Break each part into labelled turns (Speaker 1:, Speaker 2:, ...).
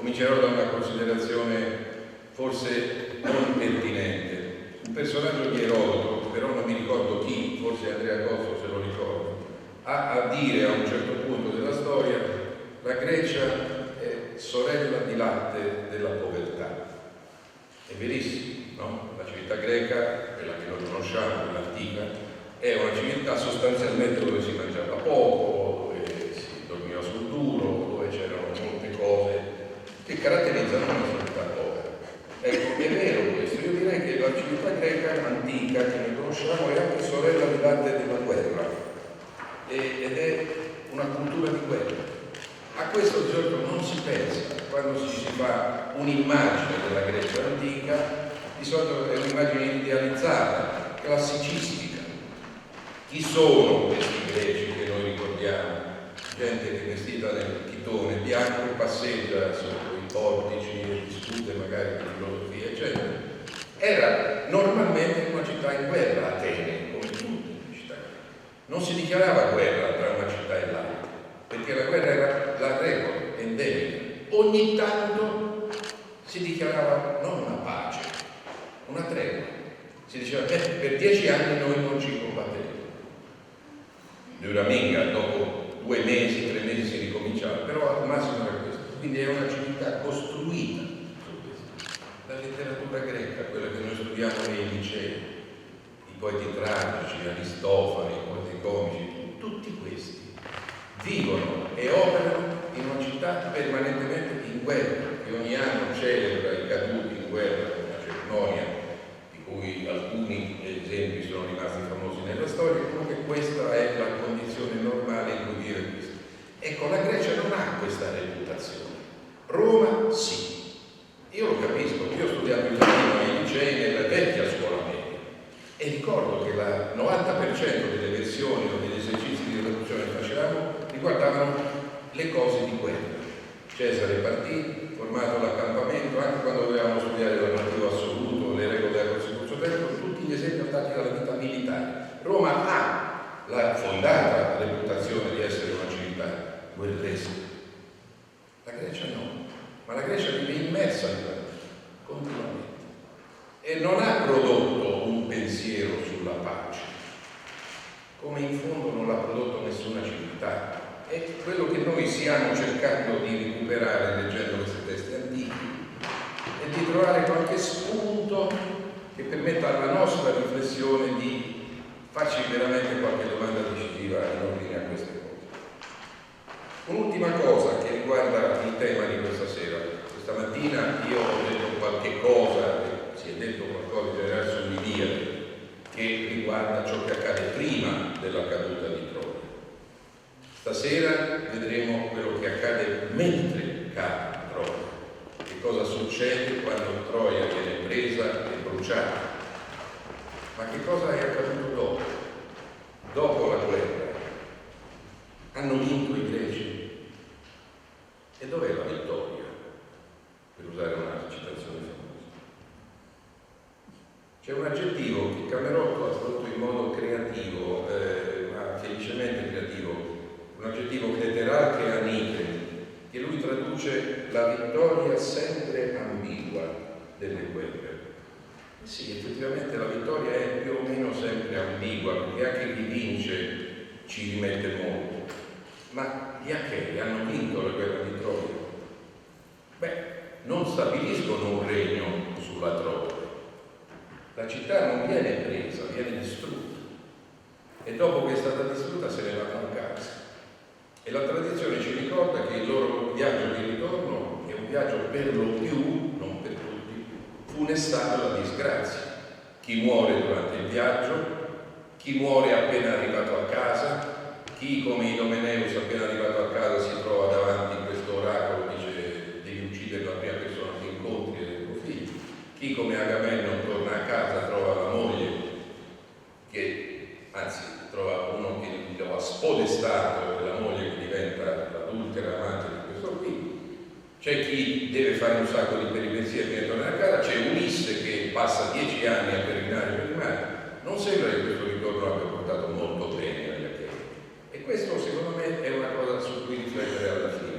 Speaker 1: Comincerò da una considerazione forse non pertinente. Un personaggio di Erodoto, però non mi ricordo chi, forse Andrea Cozzo se lo ricordo, ha a dire a un certo punto della storia: la Grecia è sorella di latte della povertà. È verissimo, no? La civiltà greca, quella che noi conosciamo, quella antica, è una civiltà sostanzialmente dove si mangiava poco, dove si dormiva sul duro, dove c'erano molte cose che caratterizzano una civiltà povera. Ecco, è vero questo. Io direi che la civiltà greca antica che noi conosciamo è anche sorella di latte della guerra ed è una cultura di guerra. A questo di solito non si pensa quando si fa un'immagine della Grecia antica. Di solito è un'immagine idealizzata, classicistica. Chi sono questi greci che noi ricordiamo? Gente che vestita nel chitone bianco passeggia sotto i portici e discute magari di filosofia, eccetera. Era normalmente una città in guerra, Atene, come tutte le città. Non si dichiarava guerra tra una città e l'altra, perché la guerra era la regola endemica. Ogni tanto si dichiarava non una pace, una tregua. Si diceva, per 10 anni noi non ci combatteremo. Dura minga, dopo 2 mesi, 3 mesi si ricominciava, però al massimo era questo. Quindi è una civiltà costruita su questo. La letteratura greca, quella che noi studiamo nei licei, i poeti tragici, Aristofane, i poeti comici, tutti questi vivono e operano in una città permanentemente in guerra, che ogni anno celebra i caduti in guerra con una cerimonia di cui alcuni esempi sono rimasti famosi nella storia. Comunque questa è la condizione normale in cui vive questo. Ecco, la Grecia non ha questa reputazione. Roma sì. Io lo capisco, io ho studiato il latino ai licei nella vecchia scuola media e ricordo che il 90% delle versioni o degli esercizi di traduzione che facevamo riguardavano le cose di guerra. Cesare partì, formato l'accampamento, anche quando dovevamo studiare l'armativo assoluto, le regole della Costituzione, tutti gli esempi andati dalla vita militare. Roma ha la fondata reputazione di essere una civiltà guerresca. La Grecia no, ma la Grecia vive immersa in guerra, continuamente. E non ha prodotto un pensiero sulla pace, come in fondo non l'ha prodotto nessuna civiltà. È quello che noi stiamo cercando di recuperare leggendo questi testi antichi e di trovare qualche spunto che permetta alla nostra riflessione di farci veramente qualche domanda decisiva in ordine a queste cose. Un'ultima cosa che riguarda il tema di questa sera. Questa mattina io ho detto qualche cosa, si è detto qualcosa in generale sull'Iliade, che riguarda ciò che accade prima della caduta di Troia. Stasera vedremo quello che accade mentre cade Troia. Che cosa succede quando Troia viene presa e bruciata? Ma che cosa è accaduto dopo? Dopo la guerra. Hanno vinto i greci? E dov'è la vittoria? Per usare una citazione famosa. C'è un aggettivo che Camerotto ha tradotto in modo creativo, ma felicemente creativo, un aggettivo che aniche, che lui traduce la vittoria sempre ambigua delle guerre. Sì, effettivamente la vittoria è più o meno sempre ambigua, perché anche chi vince ci rimette molto. Ma gli Achei hanno vinto la guerra di Troia? Beh, non stabiliscono un regno sulla Troia. La città non viene presa, viene distrutta. E dopo che è stata distrutta se ne vanno a casa. E la tradizione ci ricorda che il loro viaggio di ritorno è un viaggio per lo più, non per tutti, funestato alla disgrazia. Chi muore durante il viaggio, chi muore appena arrivato a casa, chi come Idomeneus appena arrivato a casa si trova davanti questo oracolo, dice devi uccidere la prima persona che incontri e del tuo figlio, chi come Agamennone torna a casa trova la moglie che, anzi, trova uno che lo ha spodestato e la moglie che diventa l'adultera amante di questo qui. C'è chi deve fare un sacco di peripezie per tornare a casa, c'è Ulisse che passa 10 anni a peregrinare per il mare. Non sembra che questo ritorno abbia portato molto bene agli Achei. E questo secondo me è una cosa su cui riflettere alla fine.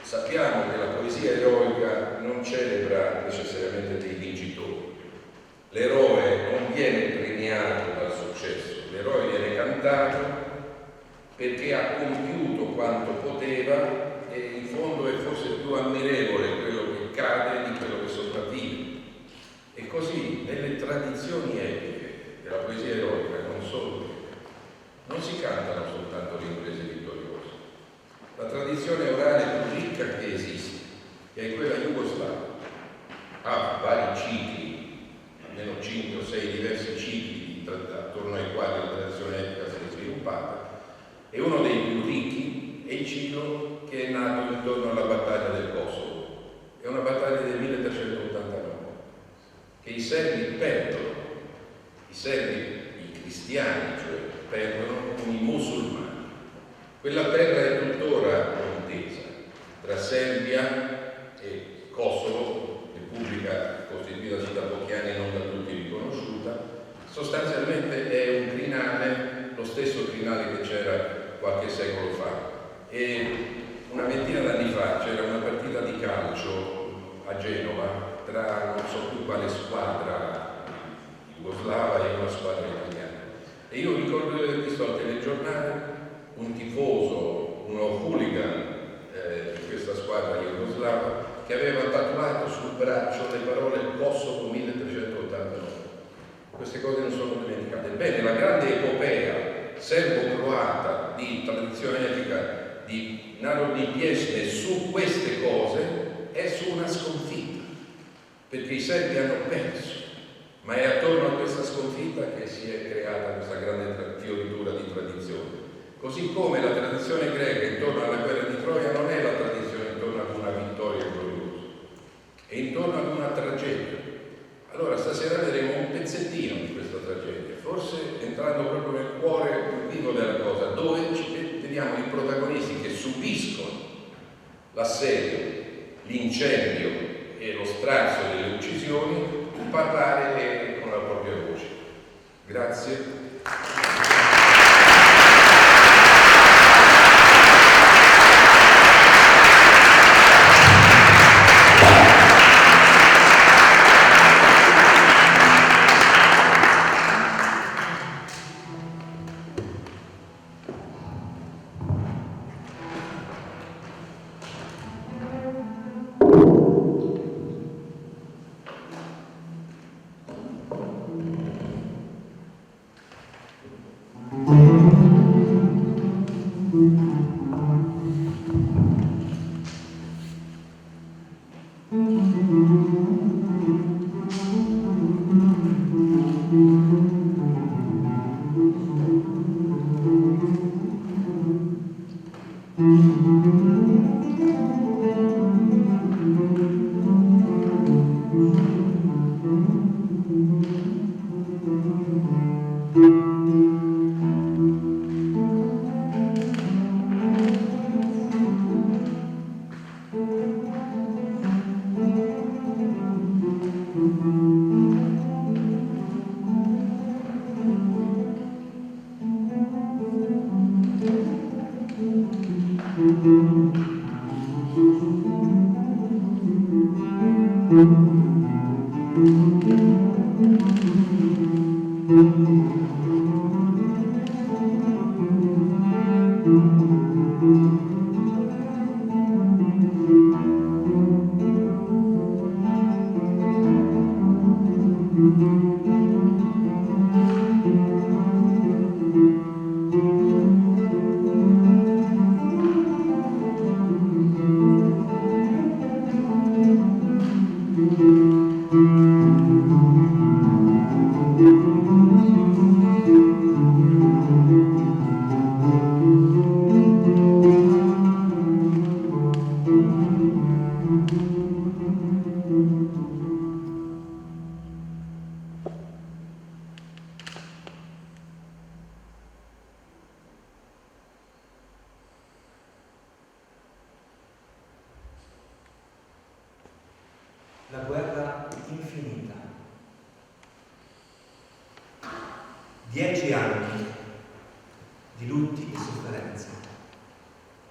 Speaker 1: sappiamo che la poesia eroica non celebra necessariamente dei vincitori. L'eroe non viene premiato dal successo, l'eroe viene cantato perché ha compiuto quanto poteva e in fondo è forse più ammirevole quello che cade di quello che sopravvive. E così nelle tradizioni epiche della poesia eroica, non solo, non si cantano soltanto le imprese vittoriose. La tradizione orale più ricca che esiste, che è quella jugoslava, ha vari cicli, almeno 5 o 6 diversi cicli attorno ai quali la tradizione epica si è sviluppata, e uno dei più ricchi è il ciclo che è nato intorno alla battaglia del Kosovo. È una battaglia del 1389, che i serbi perdono, i cristiani, cioè perdono con i musulmani. Quella terra è tuttora contesa tra Serbia e Kosovo, repubblica costituitasi da pochi anni e non da tutti riconosciuta. Sostanzialmente è un crinale, lo stesso crinale che c'era qualche secolo fa, e una ventina d'anni fa c'era una partita di calcio a Genova tra non so più quale squadra jugoslava e una squadra italiana, e io ricordo di aver visto al telegiornale un tifoso, uno hooligan di questa squadra jugoslava, che aveva tatuato sul braccio le parole Kosovo 1389. Queste cose non sono dimenticate. Bene, la grande epopea serbo-croata di tradizione etica di Narodni pjesme su queste cose è su una sconfitta, perché i serbi hanno perso, ma è attorno a questa sconfitta che si è creata questa grande fioritura di tradizione. Così come la tradizione greca intorno alla guerra di Troia non è la tradizione intorno ad una vittoria gloriosa, è intorno ad una tragedia. Allora stasera vedremo un pezzettino di questa tragedia, forse entrando proprio nel cuore più vivo della cosa, dove ci vediamo i protagonisti che subiscono l'assedio, l'incendio e lo strazio delle uccisioni parlare con la propria voce. Grazie.
Speaker 2: La guerra infinita. 10 anni di lutti e sofferenze,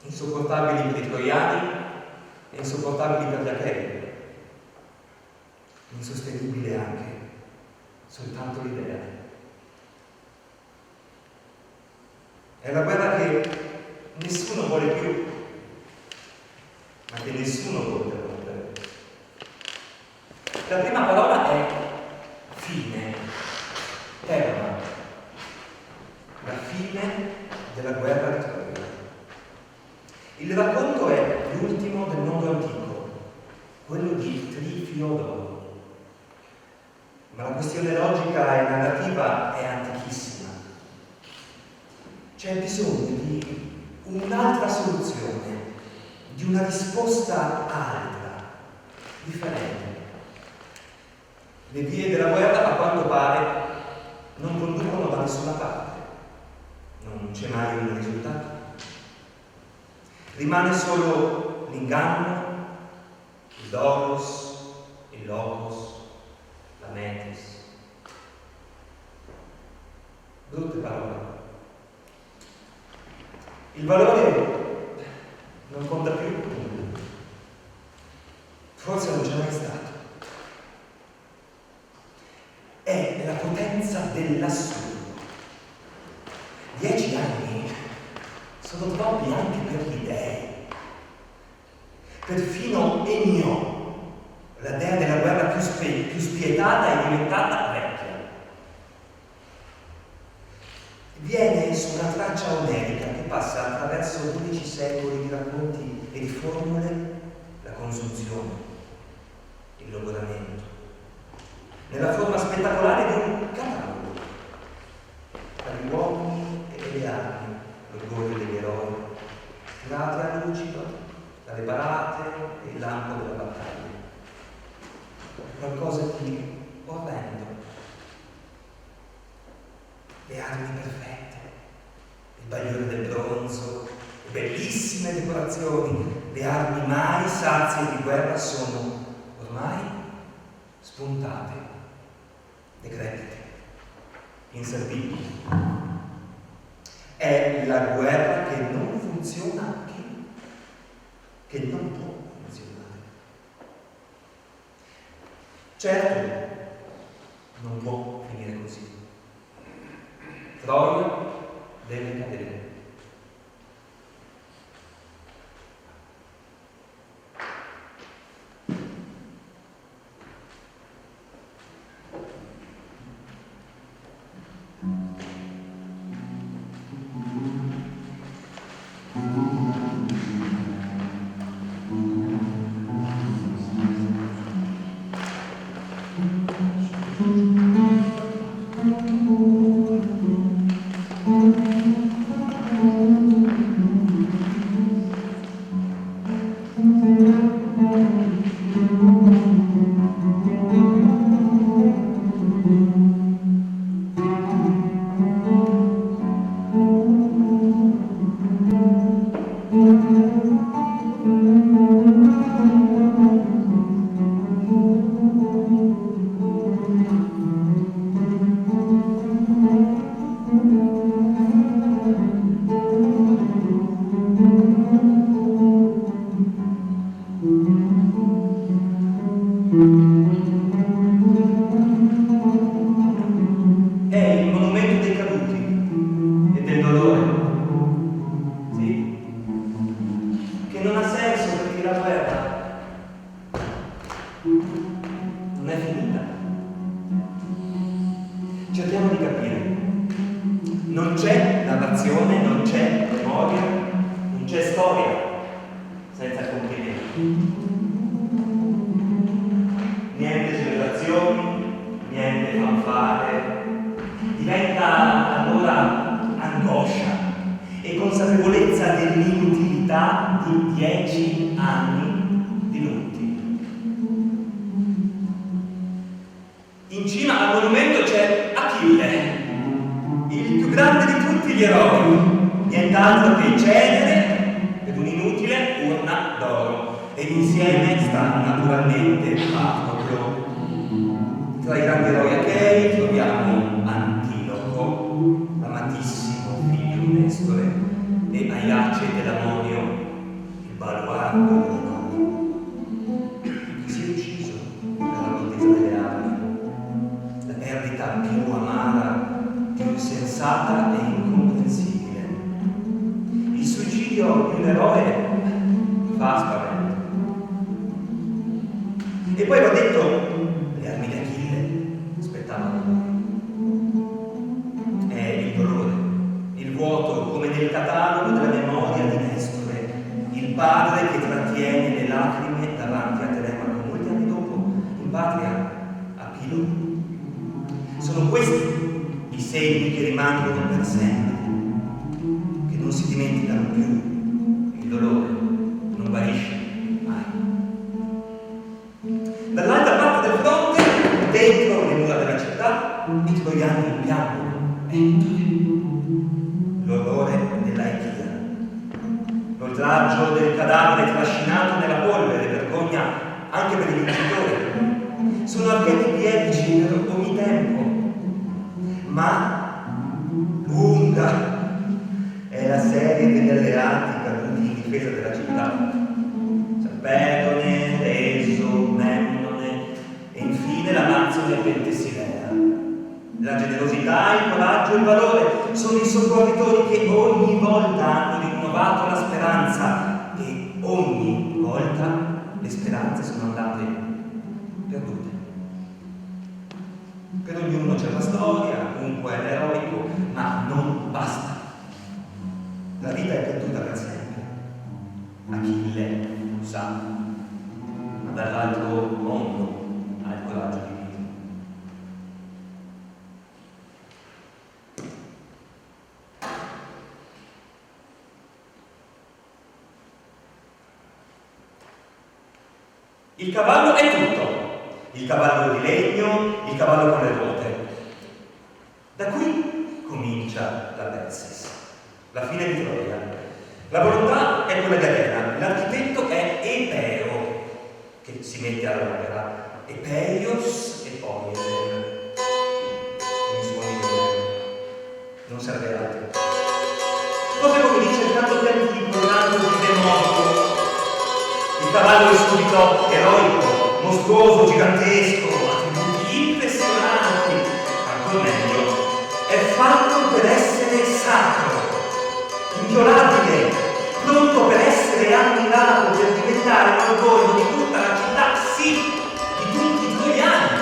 Speaker 2: insopportabili per i troiani e insopportabili per gli Achei, insostenibile anche soltanto l'idea. È la guerra che nessuno vuole più, ma che nessuno vuole interrompere. La prima parola è fine, terra, la fine della guerra di Troia. Il racconto è l'ultimo del mondo antico, quello di Trifiodoro, ma la questione logica e narrativa è antichissima. C'è bisogno di un'altra soluzione, di una risposta altra, differente. Le vie della guerra, a quanto pare, non conducono da nessuna parte. Non c'è mai un risultato. Rimane solo l'inganno, il logos, il logos, la metis. Brutte parole. Il valore non conta più. Forse non c'è mai stato. È la potenza dell'assurdo. 10 anni sono troppi anche per gli dei. Perfino Ennio, la dea della guerra più spietata, è diventata vecchia. Viene su una traccia omerica che passa attraverso 12 secoli di racconti e di formule la consunzione, il logoramento, nella forma spettacolare di un catalogo tra gli uomini e le armi, l'orgoglio degli eroi, l'atria lucido, dalle parate e il lampo della battaglia. Qualcosa di orrendo. Le armi perfette, il bagliore del bronzo, le bellissime decorazioni, le armi mai sazie di guerra sono ormai spuntate, decrepite, inservibili. È la guerra che non funziona più, che non può funzionare. Certo, non può finire così. Troia deve cadere. Tra i grandi eroi achei troviamo Antiloco, amatissimo figlio di Nestore, e Aiace Telamonio, il baluardo della nonna. E poi va detto, le armi di Achille spettavano. È il dolore, il vuoto, come nel catalogo della memoria di Nestore, il padre che trattiene le lacrime davanti a Telemaco molti anni dopo, in patria, a Pilo. Sono questi i segni che rimangono per sempre, che non si dimenticano più. Il dolore non guarisce mai. Dall'altra parte del fronte, dentro le mura della città, i troiani piangono, l'orrore dell'Aetia, l'oltraggio del cadavere trascinato nella polvere, vergogna anche per i vincitori. Sono archetipi epici per ogni tempo, ma lunga è la serie degli alleati caduti in difesa della città. Sarpedone, Reso, Memnone e infine l'Amazzone e Pentesilea. La generosità, il coraggio e il valore sono i soccorritori che ogni volta hanno rinnovato la speranza e ogni volta le speranze sono andate perdute. Per ognuno c'è una storia, comunque è eroico, ma non basta. La vita è perduta per sempre. Achille lo sa, ma dall'altro mondo ha il coraggio di vivere. Il cavallo è tutto. Il cavallo di legno, il cavallo con le ruote. Da qui comincia la Persis, la fine di Troia. La volontà è quella di Atena, l'architetto è Epeo, che si mette all'opera. Epeios e Poiesen. Non serve altro. Proprio come dice il canto di Antico, l'anno di Demodoro. Il cavallo è subito eroico, mostruoso, gigantesco, attributi impressionanti, ancora meglio, è fatto per essere sacro, inviolabile, pronto per essere ammirato, per diventare l'orgoglio di tutta la città, sì, di tutti i troiani.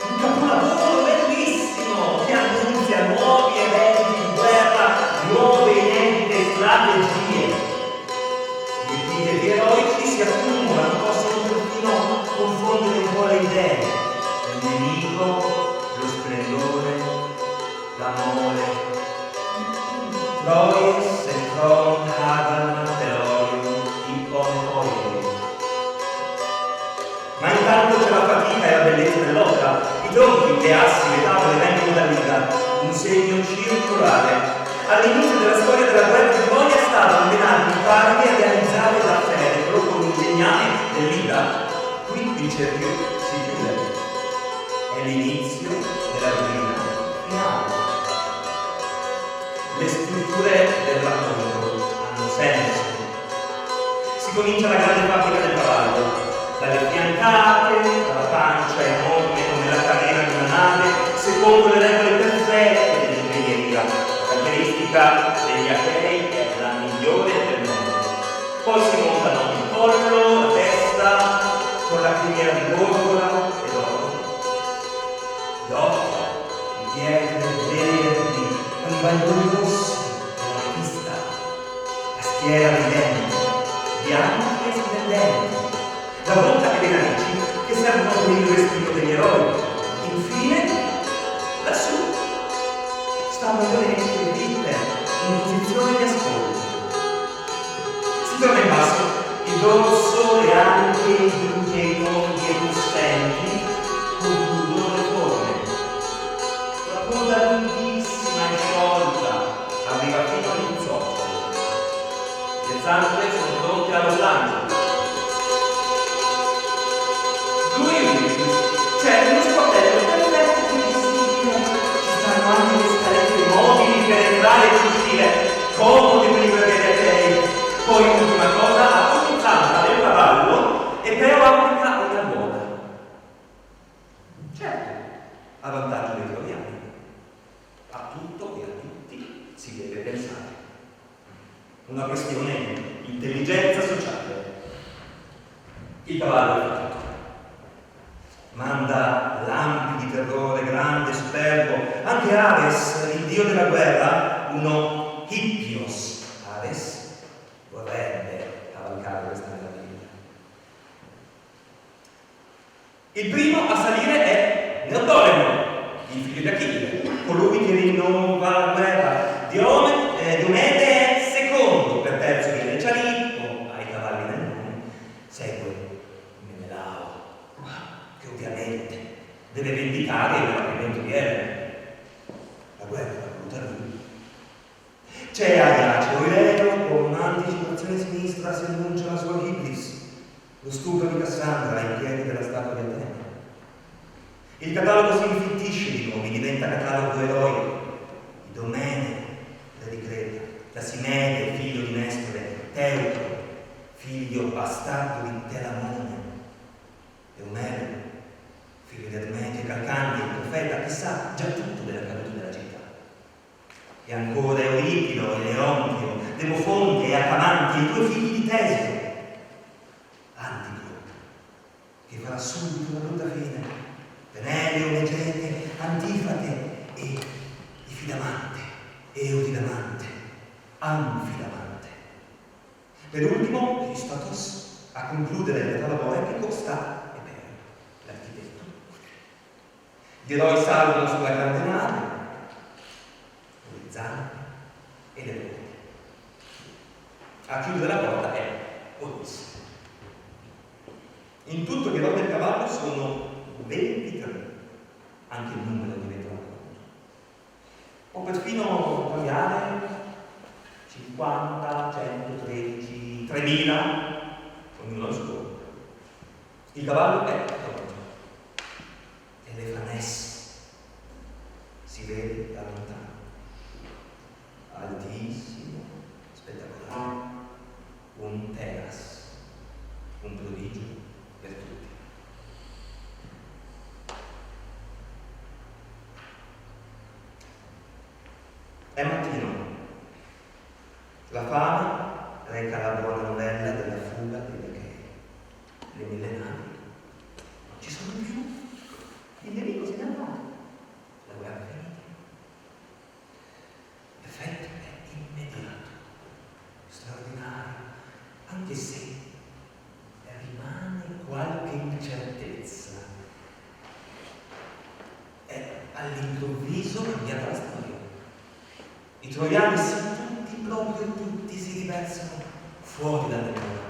Speaker 2: Un capolavoro bellissimo che annunzia nuovi eventi di guerra, nuove inedite strategie. Gli eroici si accumulano, possono perfino confondere un po' le idee. Il nemico, lo splendore, l'amore. Troies e Tron, Hagan, Telorium, Ipponepoium. Ma intanto c'è la fatica e la bellezza dell'opera. I tronchi, le assi, le tavole vengono da Liga, un segno circolare. All'inizio della storia della guerra di Troia è stato allenare i parti a realizzare la ferro con il legname dell'Ida. Qui il cerchio si chiude. È l'inizio della rovina finale. Le strutture del racconto hanno senso. Si comincia la grande fabbrica del cavallo, dalle fiancate, dalla pancia enorme come la carena di una nave, secondo le regole perfette dell'ingegneria. La caratteristica degli Achei è la migliore del mondo. Poi si montano il collo, la testa, con la criniera di porpora e d'oro. Gli occhi, i pietre verdi, con i bagliori rossi e l'ametista. La schiera dei denti, bianchi e splendenti. La bocca e le narici che servono per il respiro degli eroi. Infine, lassù, stanno le orecchie dritte in posizione di ascolto. Si torna in basso, il dorso, le anche, i glutei, i mondi e i possenti concludono le forme. La coda lunghissima e sciolta arriva fino agli zoccoli. Le zampe sono pronte allo slancio. C'è uno sportello perfetto e visibile. Ci stanno anche le scalette mobili per entrare e uscire, comode per i guerrieri. Poi l'ultima cosa, a ogni zampa del cavallo Epeo applica una ruota. Certo, a vantaggio dei troiani. A tutto e a tutti si deve pensare. Una questione di intelligenza sociale. Il cavallo è fatto. manda lampi di terrore grande e superbo. Anche Ares, il dio della guerra, uno Hippios. Ares vorrebbe cavalcare questa meraviglia. Il primo a salire è Neoptolemo, il figlio di Achille, colui che rinnova la guerra. Diomede è secondo, per terzo viene Cialippo, ai cavalli nel nome, segue Menelao, che ovviamente deve vendicare il rapimento di Elena. La guerra l'ha voluta lui. C'è Aiace Oileo, con un'anticipazione sinistra si annuncia la sua Iblis, lo stupro di Cassandra ai piedi della statua di Atene. Il catalogo si infittisce di nomi, diventa catalogo eroico. Idomene, re di Creta, Casimede, figlio di Nestore, Teucro, figlio bastardo di Telamone, Eumero, figlio di Admete, Calcante, il profeta, che sa già tutto delle accadute della città. E ancora Euripilo, Eleontio, Demofonte e Acamanti, i due figli di Teseo, Antico, che farà subito una brutta fine, Peneleo, Megete, Antifate e Ifidamante, Eudidamante, Anfidamante. Per ultimo, Aristotos, a concludere il catalogo epico, sta Epeo, l'architetto. Gli eroi salgono sulla grande nave, con le zampe e le ruote. A chiudere la porta è Ulisse. In tutto gli eroi del cavallo sono 23, anche il numero diventa un conto. Può perfino variare 50, 113, 3000, ognuno lo suo. Il cavallo è pronto. Elefanes si vede da lontano, altissimo, spettacolare, un teras, un prodigio per tutti. È mattino. La fame reca la buona novella della fuga degli Achei. Le 1000 navi non ci sono più. Il nemico se n'è andato. La guerra è finita. L'effetto è immediato, straordinario, anche se rimane qualche incertezza. È all'improvviso cambiata la storia. I troiani proprio tutti si riversano fuori dalle mura.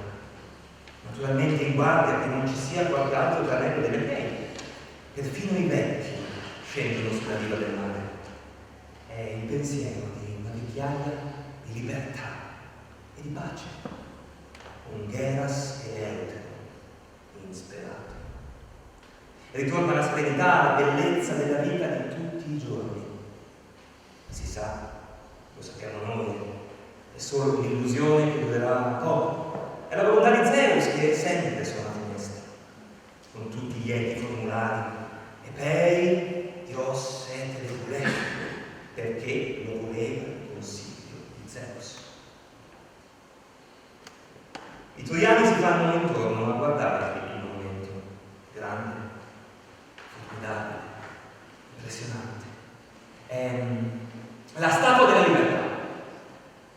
Speaker 2: Naturalmente in guardia che non ci sia qualche altro tranello delle Achei. Perfino i vecchi scendono sulla riva del mare. È il pensiero di una vecchiaia di libertà e di pace. Un Geras e Eutero, insperato. Ritorna la serenità, la bellezza della vita di tutti i giorni. Si sa, lo sappiamo noi, è solo un'illusione che durerà poco. È la volontà di Zeus che sempre suona finestra, con tutti gli eti formulari, Epei, Dios et Telepulè, perché lo voleva il consiglio di Zeus. I troiani si fanno intorno a guardare tutto il momento, grande, formidabile, impressionante. È la statua della libertà,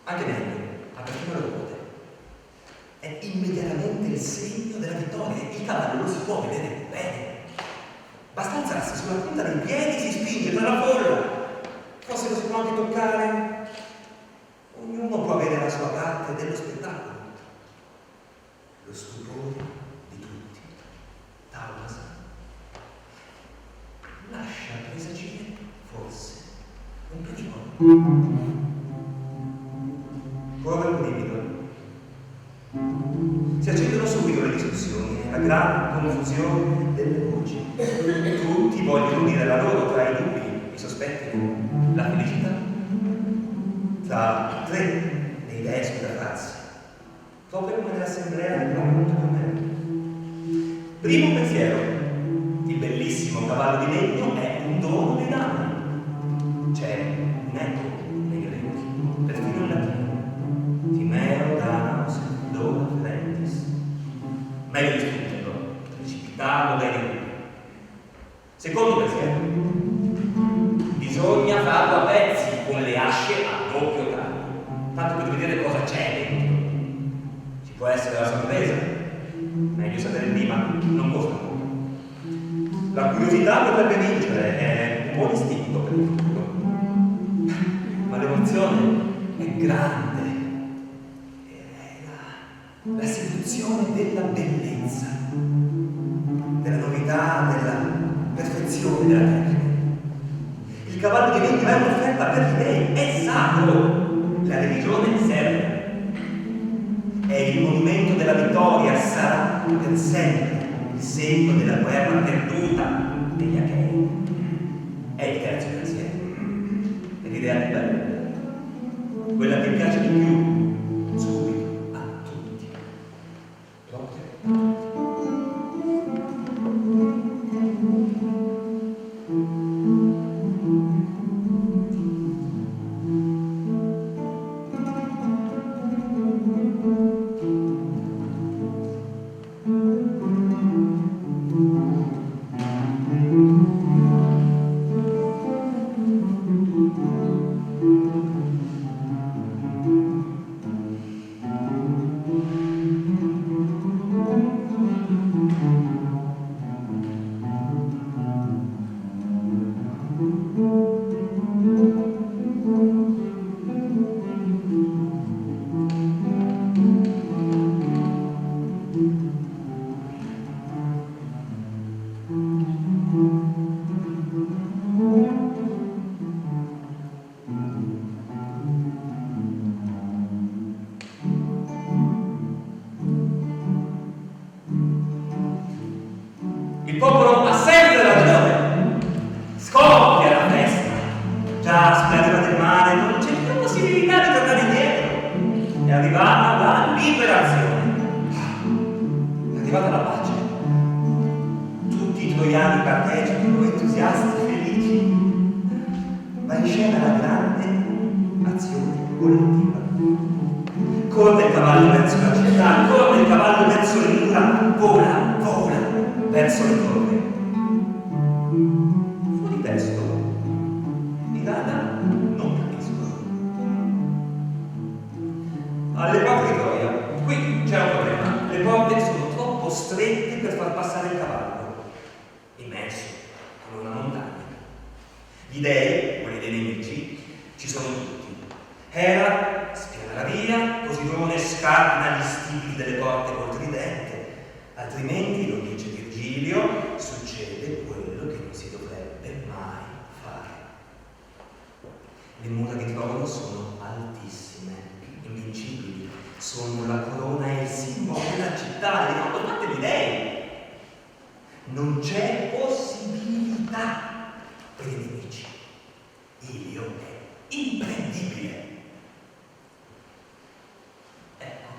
Speaker 2: anche meglio, ha perfino le ruote. È immediatamente il segno della vittoria. Il cavallo lo si può vedere bene. Basta alzarsi sulla punta dei piedi, si spinge tra la folla. Forse lo si può anche toccare. Ognuno può avere la sua parte dello spettacolo. Lo stupore di tutti. Taulas lascia presagire, forse, un pericolo. Corre il brivido. Si accendono subito le discussioni, la gran confusione delle voci. Tutti vogliono dire la loro tra i dubbi, i sospetti, la felicità. Tra tre dei dei scudarazzi, proprio come nell'assemblea del racconto di Omero. Primo pensiero: il bellissimo cavallo di legno è un dono dei danni. C'è un eco nei greci, perfino in latino. Timeo danaos dona ferentes. Meglio discuterlo, precipitato dai nemici. Secondo pensiero, bisogna farlo a pezzi con le asce a doppio taglio, tanto per vedere cosa c'è dentro. Ci può essere la sorpresa, meglio sapere prima, non costa molto. La curiosità potrebbe vincere, è un buon istinto per il futuro, ma l'emozione è grande, è la seduzione della bellezza, della novità, della perfezione della tecnica. Il cavallo di vendita è un'offerta per gli dei, è sacro. La religione serve. È il monumento della vittoria, sarà per sempre il segno della guerra perduta degli Achei. È il terzo pensiero. È l'idea più bella, quella che piace di più, subito, a tutti. Proprio. Il popolo ha sempre ragione. Scoppia la festa. Già sulla riva del mare non c'è più possibilità di tornare indietro. È arrivata la liberazione. È arrivata la pace. Tutti i troiani partecipano, entusiasti, felici. Va in scena la grande azione collettiva. Corre il cavallo verso la città, corre il cavallo verso le mura, vola, vola verso le torri. Fuori testo, i Dada non capiscono. Alle porte di Troia, qui c'è un problema. Le porte sono troppo strette per far passare il cavallo, immenso come una montagna. Gli dei, quelli dei nemici, ci sono tutti. Hera spiana la via, Posidone scardina gli stipiti delle porte col tridente, altrimenti, lo dice Virgilio, succede quello che non si dovrebbe mai fare. Le mura di Troia sono altissime, invincibili, sono la corona e il simbolo della città, le hanno fatte gli dei. Non c'è possibilità per i nemici. Ilio è imprendibile. Ecco,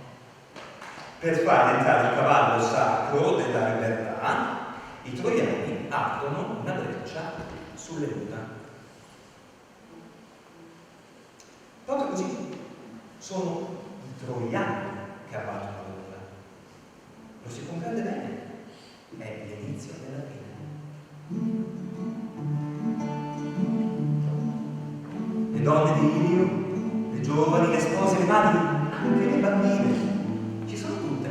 Speaker 2: per far entrare il cavallo sacro della libertà, i troiani aprono una breccia sulle mura. Proprio così sono i troiani che abbattono la mura. Lo si comprende bene, è l'inizio della fine. Le donne di Ilio, le giovani, le spose, le madri, anche le bambine, ci sono tutte.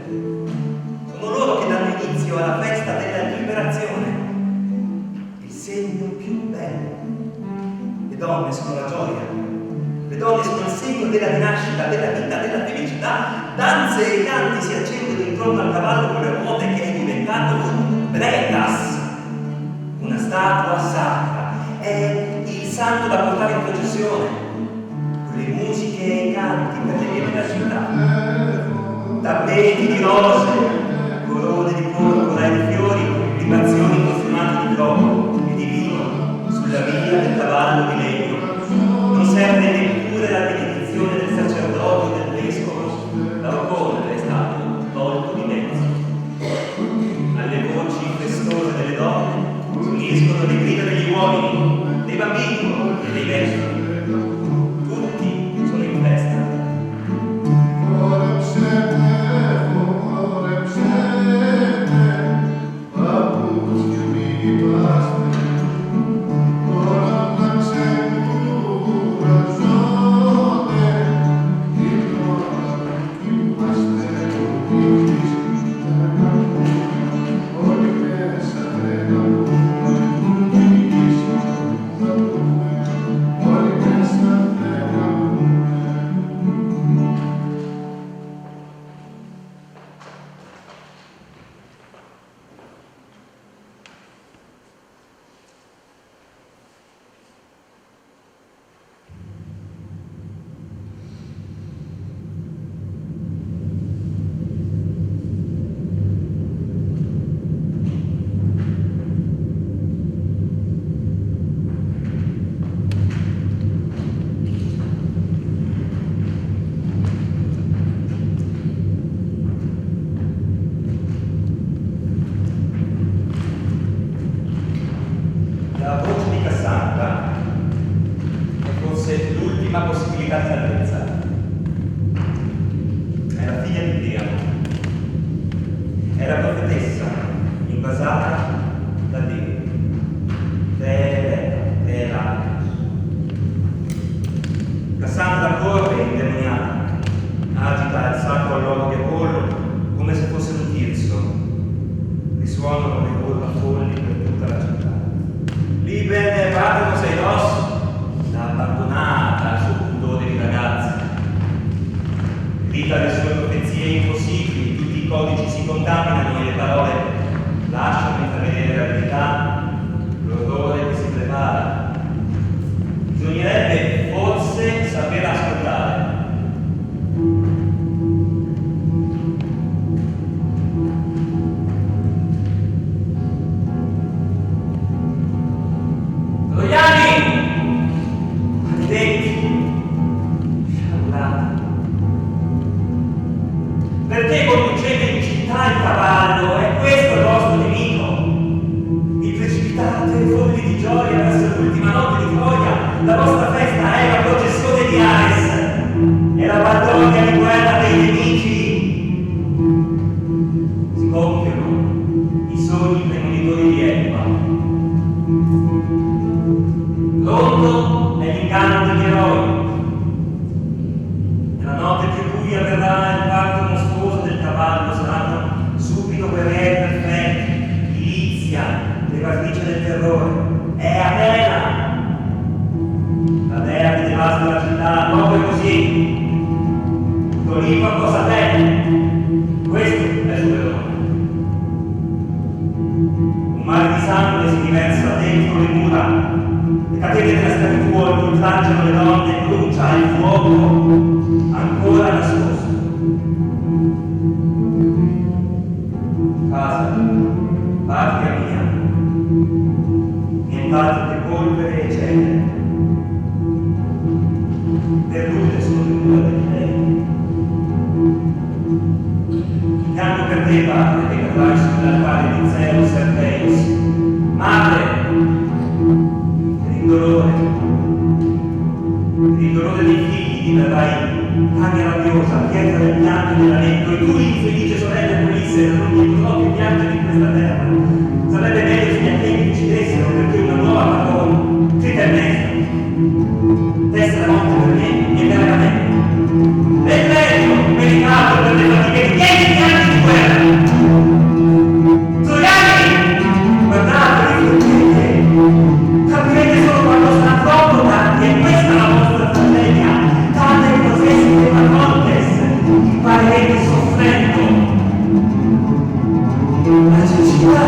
Speaker 2: Sono loro che danno inizio alla festa della liberazione, il segno più bello. Le donne sono la gioia, le donne sono il segno della rinascita, della vita, della felicità. Danze e canti si accendono intorno al cavallo con le ruote che è diventato un bregas, una statua sacra. È il santo da portare in processione, con le musiche e i canti per le vie della città. Tappeti di rose, corone di porpora e di fiori, libazioni consumate di troppo e di vino sulla via del cavallo di legno. Non serve neppure la benedizione del sacerdote e del vescovo, l'orgone è stato tolto di mezzo. Alle voci festose delle donne uniscono le grida degli uomini, dei bambini e dei vecchi. Tutti sono in festa.
Speaker 3: Apus,
Speaker 2: è la profetessa invasata da Dio. Cassandra corre indemoniata, agita il sacco all'oro di Apollo come se fosse un tirso. Risuonano le urla folli per tutta la città. Libere, Patmos e Ross, l'ha abbandonata al suo pudore di ragazza. Grida le sue profezie impossibili, tutti i codici si contaminano e le parole lasciano intravedere la verità, l'orrore che si prepara. Bisognerebbe forse saper ascoltare. Perché conducete in città il cavallo? È questo il vostro nemico? Vi precipitate folli di gioia verso l'ultima notte di Troia. La vostra festa è la processione di Ares, è la pattuglia di guerra dei nemici. Si compiono i sogni premonitori di Elba. Pronto è l'inganno degli eroi. Nella notte più buia verrà il parto mostruoso del cavallo, saranno subito guerrieri perfetti, Ilizia, levatrice del terrore. È Atena, la dea che devasta la città, proprio così. L'Olimpo accosta a te. Questo è il suo errore. Un mare di sangue si riversa dentro le mura. Le catene della schiavitù oltraggiano le donne, brucia il fuoco ancora nascosto. Casa, patria mia, nient'altro che polvere e cenere. Perdute sono le mura degli dei. Piango per te, padre, che cadrai sull'altare di Zeus e Deus. Madre, per il dolore dei figli diverrai cagna rabbiosa, pietra del pianto e del lamento, e tu, infelice sorella Ulisse, non ti potrò più piangere in questa terra. Sarebbe meglio se gli ateni uccidessero, perché una nuova padrona, Clitemnestra, desta la morte per me e per Agamennone. L'Eterno, meritato per le fatiche di 10 anni di guerra. Troiani, guardate, riflettete, capirete solo quando sarà troppo tardi, e questa è la vostra tragedia. Tante professi dei Macontes, imparerete soffrendo. La cecità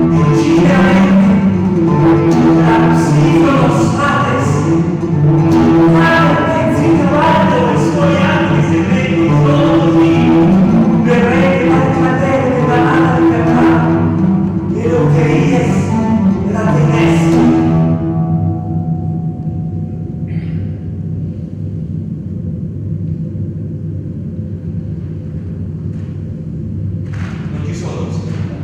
Speaker 2: uccide a mente, la psicono states. Pezzi di cavallo e suoi anni segreti sono così. Verrete a cadere nella mano di Caprà, e lo creies la tenessi. Non ci sono possibilità.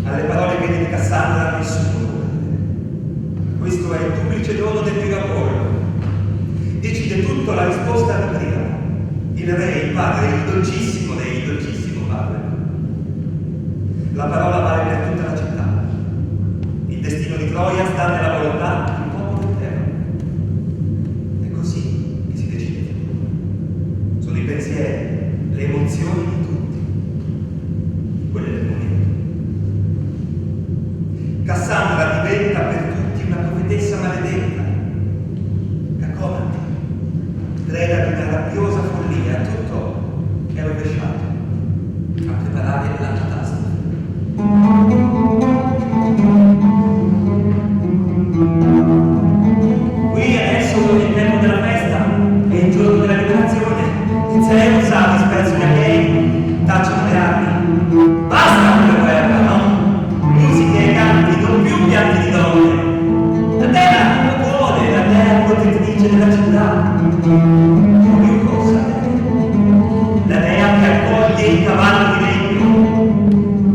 Speaker 2: Alle parole piene di Cassandra nessuno può credere. Questo è il duplice dono del Pirapollo. Decide tutto la risposta di Priamo. Il re, il padre, il dolcissimo re, il dolcissimo padre. La parola vale per tutta la città. Il destino di Troia sta nella volontà del popolo intero. È così che si decide. Sono i pensieri, le emozioni di tutti, quelle del momento. Cassandra diventa per tutti una profetessa maledetta. Cacomati, preda di una rabbiosa follia, tutto è rovesciato a preparare la catastrofe. Qui adesso il tempo della festa è il giorno della liberazione. Zeus ha disperso gli achei, tacciano le armi. Basta con la guerra, no? Musiche e canti, non più pianti di donne. La terra vuole, la terra protettrice della città. Più cosa? La dea che accoglie il cavallo di legno.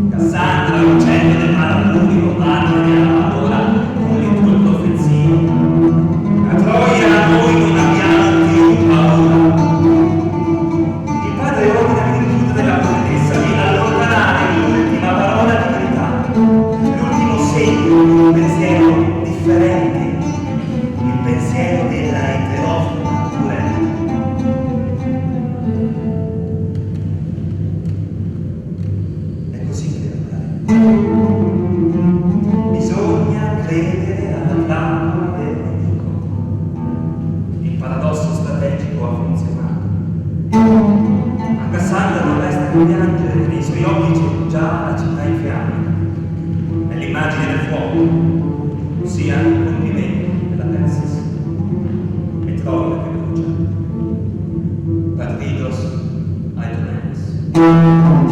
Speaker 2: Cassandra, uccello del malaugurio, parla di ora con le tue profezie. A Troia noi non abbiamo più paura. Il padre ordina il rifiuto della profetessa. nei suoi occhi c'è già la città in fiamme, è l'immagine del fuoco, ossia il compimento della Persis, e Troia che brucia. Patridos Aetones.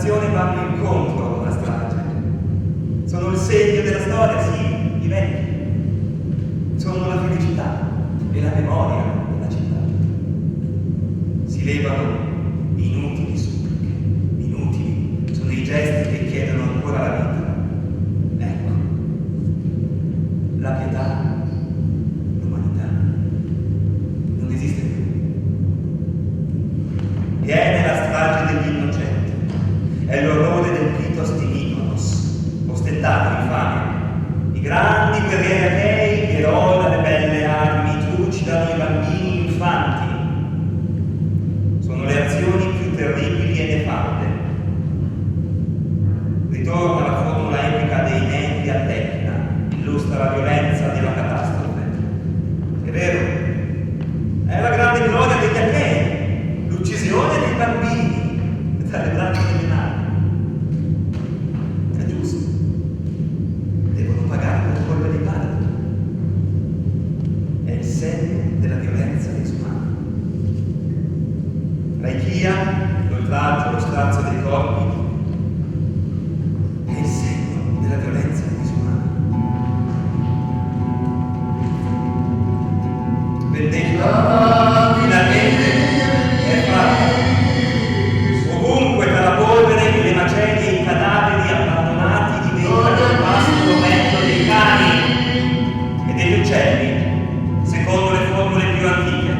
Speaker 2: nazioni vanno incontro alla strage. Sono il segno della storia, sì, i vecchi. Sono la felicità e la memoria della città. Si levano inutili suppliche, inutili sono i gesti che chiedono ancora la vita. Ecco, la pietà, l'umanità, non esiste più. Viene la strage degli innocenti, è l'orrore del Pitos di Mykonos, ostentato, infame. I grandi guerrieri achei, gli eroi dalle belle armi, trucidano i bambini infanti. Sono le azioni più terribili e nefande. Ritorna la formula epica dei nervi a Tecna, illustra la violenza della catastrofe. È vero, è la grande gloria degli achei, l'uccisione dei bambini tra le braccia delle navi. È giusto, devono pagare per colpa dei padri. È il segno della violenza disumana. L'aichia, l'oltraggio, lo strazio dei corpi è il segno della violenza disumana. Vendetta finalmente è fatta. Ovunque tra la polvere, le macerie e i cadaveri abbandonati diventano il pasto momento dei cani e degli uccelli, secondo le formule più antiche.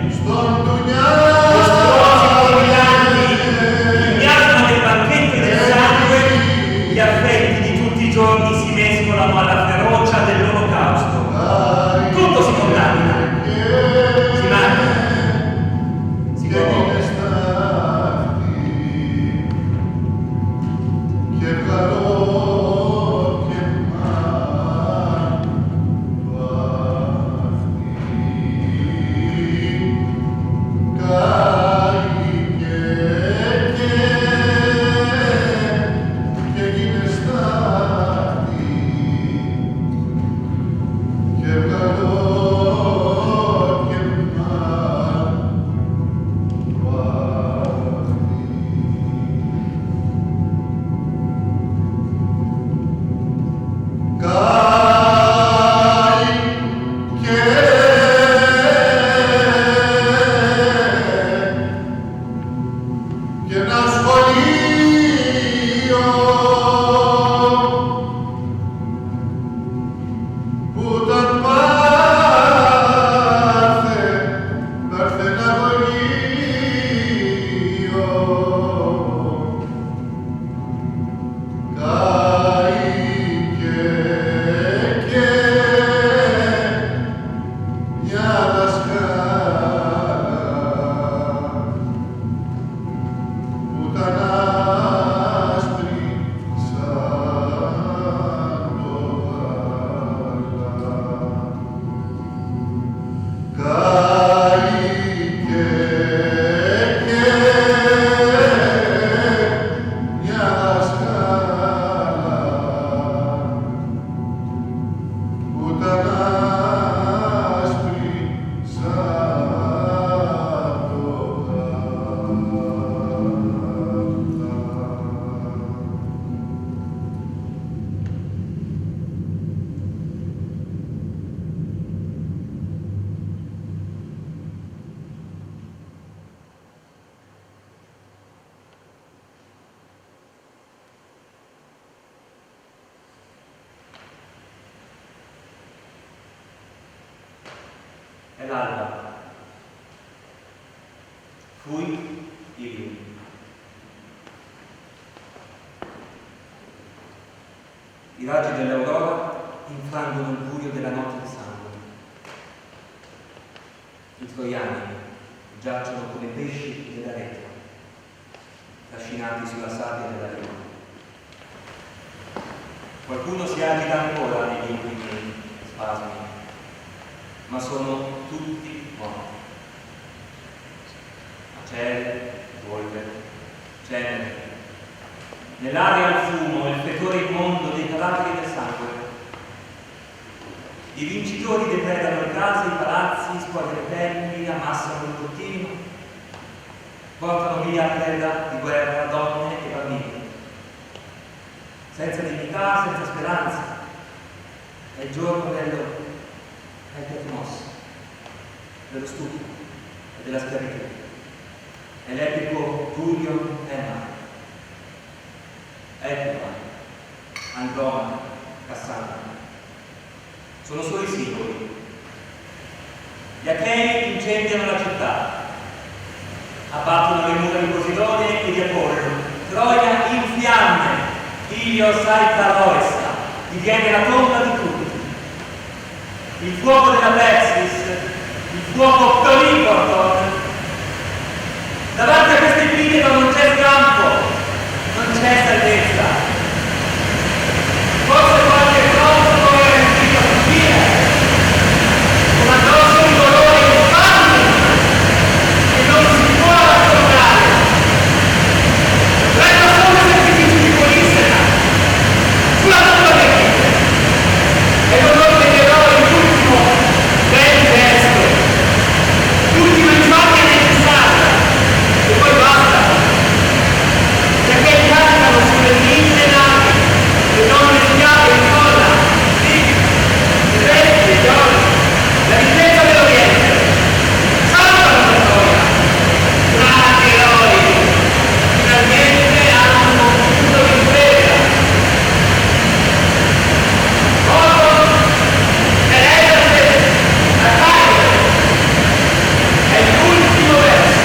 Speaker 2: Il miasma del banchetto del sangue, gli affetti di tutti i giorni si mescolano alla ferocia dell'olocausto. Tutto si contamina, si mangia, si corrompe. È l'alba. Fui io. I raggi dell'aurora infrangono il buio della notte di sangue. I troiani giacciono come pesci della rete, trascinati sulla sabbia della riva. Qualcuno si agita ancora negli inquini spasmi, ma sono tutti morti. Macerie, polvere, cenere. Nell'aria il fumo, il fetore immondo dei cadaveri del sangue. I vincitori depredano le case, i palazzi, scuotono i templi, ammassano il bottino, portano via a preda di guerra donne e bambini. senza dignità, senza speranza. È il giorno dello Epitmos, dello stupido e della schiavitù. È l'epico Giulio Emma, Epica, Andromeda, Cassandra. Sono solo i simboli. Gli Achei incendiano la città, abbattono le mura di Poseidone e di Apollo. Troia in fiamme, Ilios salta l'Oesta, diviene la tomba di tutti. Il fuoco della Persis, il fuoco Ptoliporton. Davanti a questo epiteto non c'è scampo, non c'è salvezza. Forse qualche prossimo era riuscito a fuggire, ma addosso un dolore infame che non si può raccontare. Resta solo il sacrificio di Polissena sulla tomba del Tigre e l'onore degli eroi, l'ultimo bel gesto, l'ultima infamia necessaria, e poi basta, perché cantano sulle mille navi e non le schiave in coda, sì, i resti, gli ori, la ricchezza dell'Oriente, salvano la Troia, grandi eroi, finalmente hanno compiuto l'impresa. Oro, Erede, Acaio, è l'ultimo verso.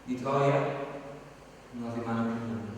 Speaker 2: Di Troia non rimane più nulla.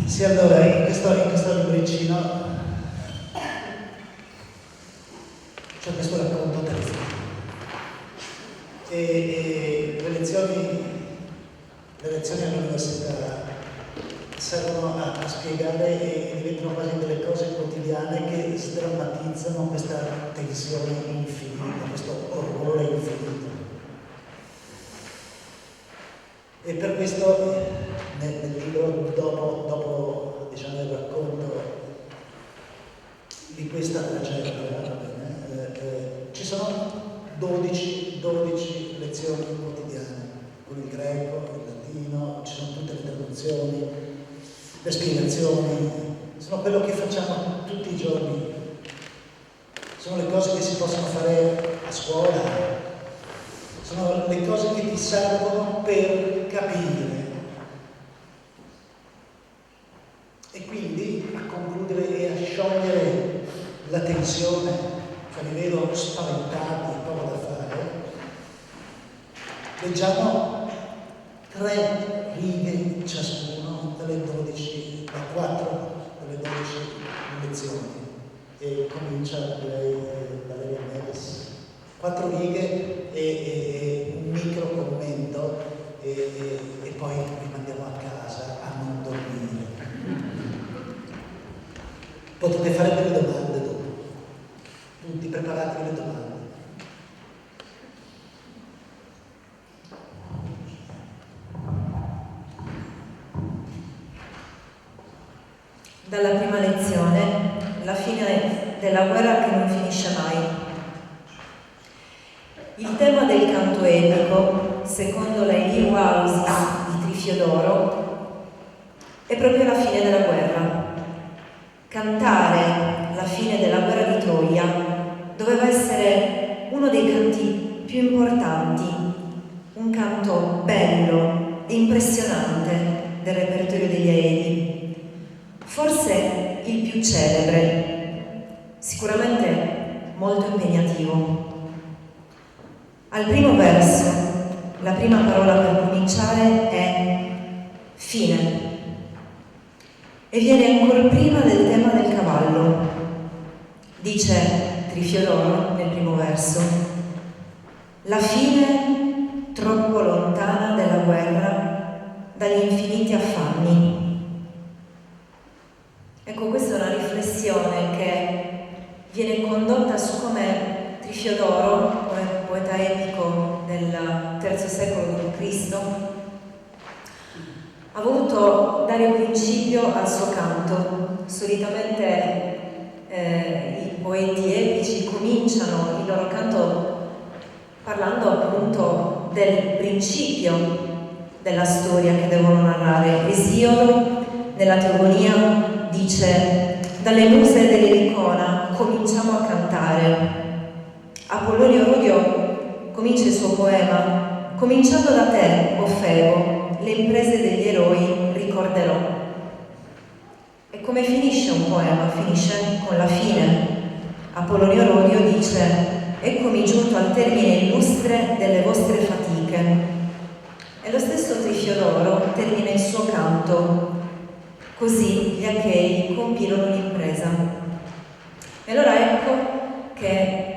Speaker 3: Sì, allora, in questo libricino c'è questo racconto testo e le lezioni all'università servono a spiegare e diventano quasi delle cose quotidiane che sdrammatizzano questa tensione infinita, questo orrore infinito. E per questo nel libro, dopo diciamo, il racconto di questa tragedia, ci sono 12 lezioni quotidiane, con il greco, il latino, ci sono tutte le traduzioni, le spiegazioni, sono quello che facciamo tutti i giorni, sono le cose che si possono fare a scuola, sono le cose che ti servono per capire. E quindi a concludere e a sciogliere la tensione, che li vedo spaventati e poco da fare, leggiamo 3 righe ciascuno da 4 delle 12 lezioni. E comincia, direi, Valeria Neves. 4 righe e un micro commento e poi rimandiamo a casa a non dormire. Potete fare delle domande dopo. Tutti preparatevi le domande.
Speaker 4: Dalla prima lezione, la fine della guerra che non finisce mai. Il tema del canto epico, secondo la Iliuausis di Trifiodoro, è proprio la fine della guerra. Cantare la fine della guerra di Troia doveva essere uno dei canti più importanti, un canto bello e impressionante del repertorio degli Aedi, forse il più celebre, sicuramente molto impegnativo. Al primo verso, la prima parola per cominciare è fine. E viene ancora prima del tema del cavallo. Dice Trifiodoro nel primo verso: la fine troppo lontana della guerra dagli infiniti affanni. Ecco, questa è una riflessione che viene condotta su come Trifiodoro, poeta epico del III secolo d.C., ha voluto dare principio al suo canto. Solitamente i poeti epici cominciano il loro canto parlando appunto del principio della storia che devono narrare. Esiodo, nella Teogonia, dice: dalle muse dell'Elicona cominciamo a cantare. Apollonio Rodio comincia il suo poema: cominciando da te, o Febo, le imprese degli eroi ricorderò. E come finisce un poema? Finisce con la fine. Apollonio Rodio dice: eccomi giunto al termine illustre delle vostre fatiche. E lo stesso Trifiodoro termina il suo canto: così gli Achei compirono l'impresa. E allora ecco che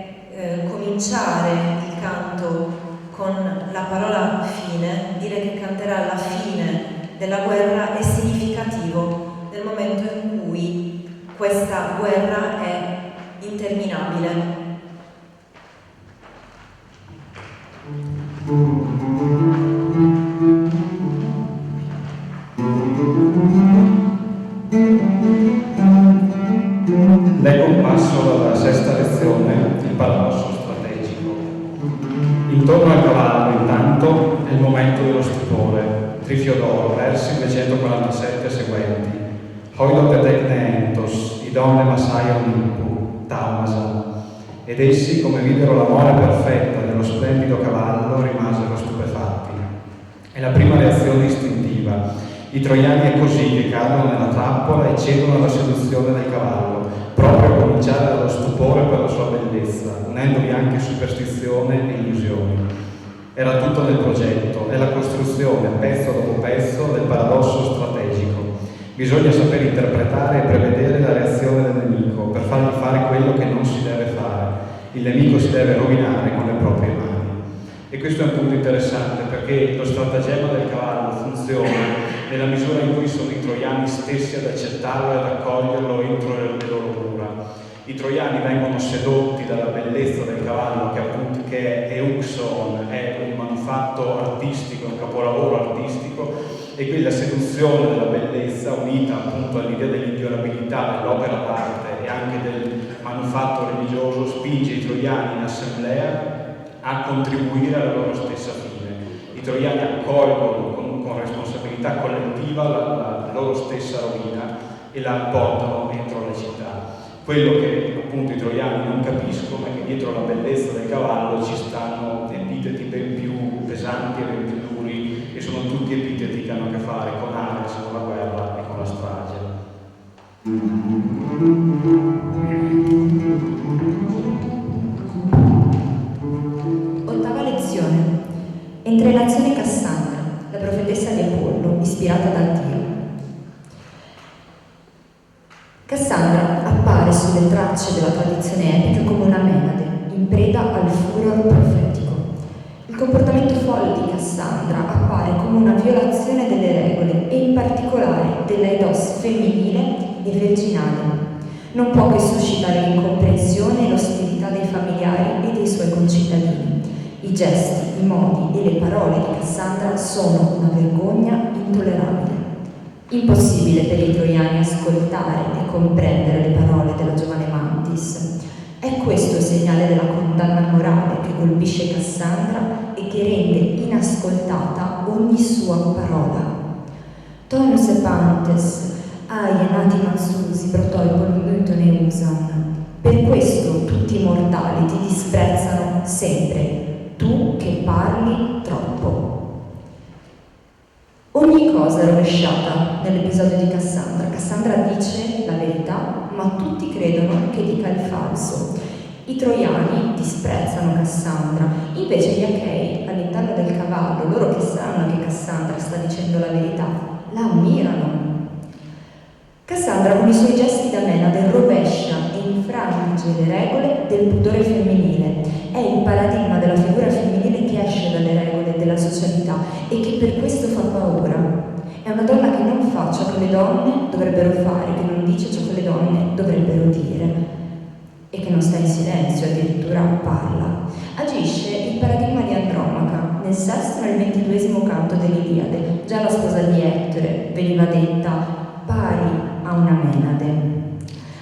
Speaker 4: cominciare il canto con la parola fine, dire che canterà la fine della guerra, è significativo nel momento in cui questa guerra è interminabile.
Speaker 5: Leggo un passo dalla 6ª lezione, il paradosso strategico. Intorno al cavallo, intanto, è il momento dello stupore. Trifiodoro, versi 247 seguenti. Hoido pedecneentos, idonne masaion limpu, taumasa. Ed essi, come videro l'amore perfetta dello splendido cavallo, rimasero stupefatti. È la prima reazione istintiva. I troiani è così che cadono nella trappola e cedono alla seduzione del cavallo, proprio a cominciare dallo stupore per la sua bellezza, unendovi anche superstizione e illusioni. Era tutto nel progetto, è la costruzione, pezzo dopo pezzo, del paradosso strategico. Bisogna saper interpretare e prevedere la reazione del nemico per fargli fare quello che non si deve fare. Il nemico si deve rovinare con le proprie mani. E questo è un punto interessante, perché lo stratagemma del cavallo funziona nella misura in cui sono i troiani stessi ad accettarlo e ad accoglierlo entro le loro mura. I troiani vengono sedotti dalla bellezza del cavallo, che è Euxon, è un manufatto artistico, un capolavoro artistico, e quella seduzione della bellezza, unita appunto all'idea dell'inviolabilità dell'opera d'arte e anche del manufatto religioso, spinge i troiani in assemblea a contribuire alla loro stessa fine. I troiani accolgono con responsabilità collettiva la loro stessa rovina e la portano dentro la città. Quello che appunto i troiani non capiscono è che dietro la bellezza del cavallo ci stanno epiteti ben più pesanti e ben più duri, e sono tutti epiteti che hanno a che fare con Ares, con la guerra e con la strage.
Speaker 4: Ottava lezione. Entrelazione Cassandra, la profetessa di Apollo, ispirata dal Dio. Cassandra appare sulle tracce della tradizione epica come una menade, in preda al furor profetico. Il comportamento folle di Cassandra appare come una violazione delle regole e in particolare della edos femminile e virginale. Non può che suscitare l'incomprensione e l'ostilità dei familiari e dei suoi concittadini. I gesti, i modi e le parole di Cassandra sono una vergogna intollerabile. Impossibile per i troiani ascoltare e comprendere le parole della giovane Mantis. È questo il segnale della condanna morale che colpisce Cassandra e che rende inascoltata ogni sua parola. Tonus e Pantes, ai nati mazzusi, protoi polluto ne usan. Per questo tutti i mortali ti disprezzano sempre, tu che parli troppo. Ogni cosa è rovesciata nell'episodio di Cassandra. Cassandra dice la verità, ma tutti credono che dica il falso. I troiani disprezzano Cassandra, invece gli Achei, all'interno del cavallo, loro che sanno che Cassandra sta dicendo la verità, la ammirano. Cassandra con i suoi gesti da menade rovescia e infrange le regole del pudore femminile. È il paradigma della figura femminile che esce dalle regole della socialità e che per questo fa paura. È una donna che non fa ciò che le donne dovrebbero fare, che non dice ciò che le donne dovrebbero dire e che non sta in silenzio, addirittura parla. Agisce il paradigma di Andromaca nel sesto e nel 22° canto dell'Iliade. Già la sposa di Ettore veniva detta pari a una menade.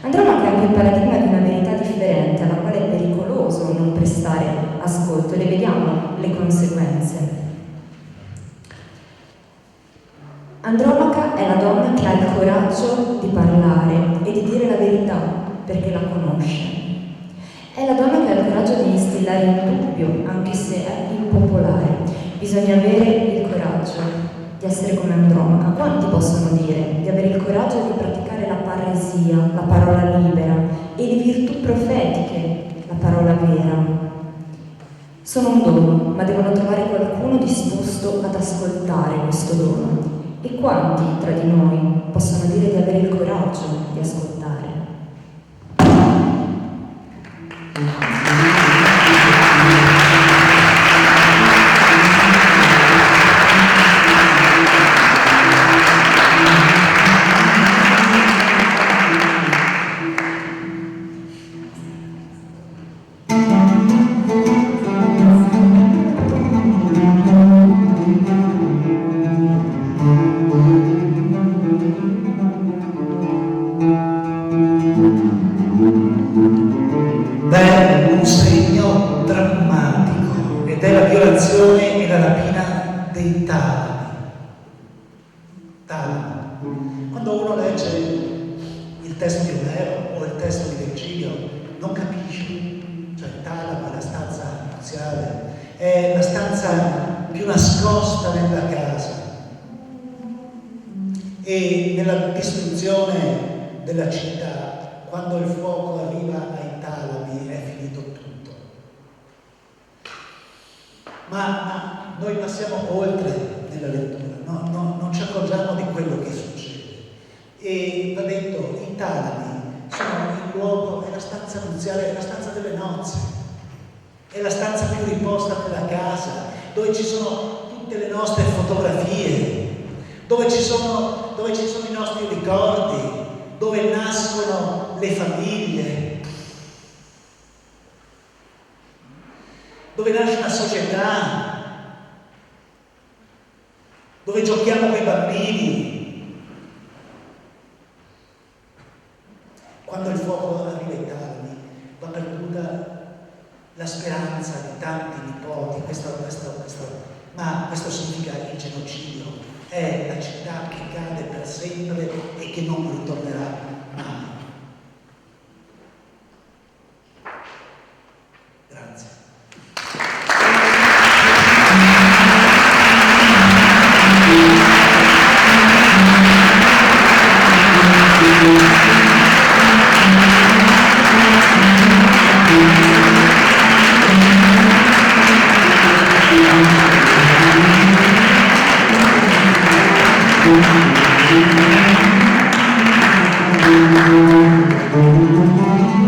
Speaker 4: Andromaca è anche il paradigma di una verità differente alla quale è pericoloso non prestare ascolto, e le vediamo le conseguenze. Andromaca è la donna che ha il coraggio di parlare e di dire la verità perché la conosce. È la donna che ha il coraggio di instillare il dubbio, anche se è impopolare. Bisogna avere il coraggio di essere come Andromaca. Quanti possono dire di avere il coraggio di praticare la paresia, la parola libera, e le virtù profetiche, la parola vera? Sono un dono, ma devono trovare qualcuno disposto ad ascoltare questo dono. E quanti tra di noi possono dire di avere il coraggio di ascoltare?
Speaker 3: Quando uno legge il testo di Omero o il testo di Virgilio non capisce, cioè Talamo è la stanza nuziale, è la stanza più nascosta nella casa, e nella distruzione della città, quando il fuoco arriva ai talami, è finito tutto. Ma noi passiamo oltre nella lettura, non ci accorgiamo di quello che succede. E va detto, i talami sono il luogo, è la stanza nuziale, è la stanza delle nozze, è la stanza più riposta della casa, dove ci sono tutte le nostre fotografie, dove ci sono i nostri ricordi, dove nascono le famiglie, dove nasce una società, dove giochiamo con i bambini. Quando il fuoco arriva ai talami, va perduta la speranza di tanti nipoti, ma questo significa il genocidio. È la città che cade per sempre e che non ritornerà mai. Grazie.
Speaker 5: Thank you.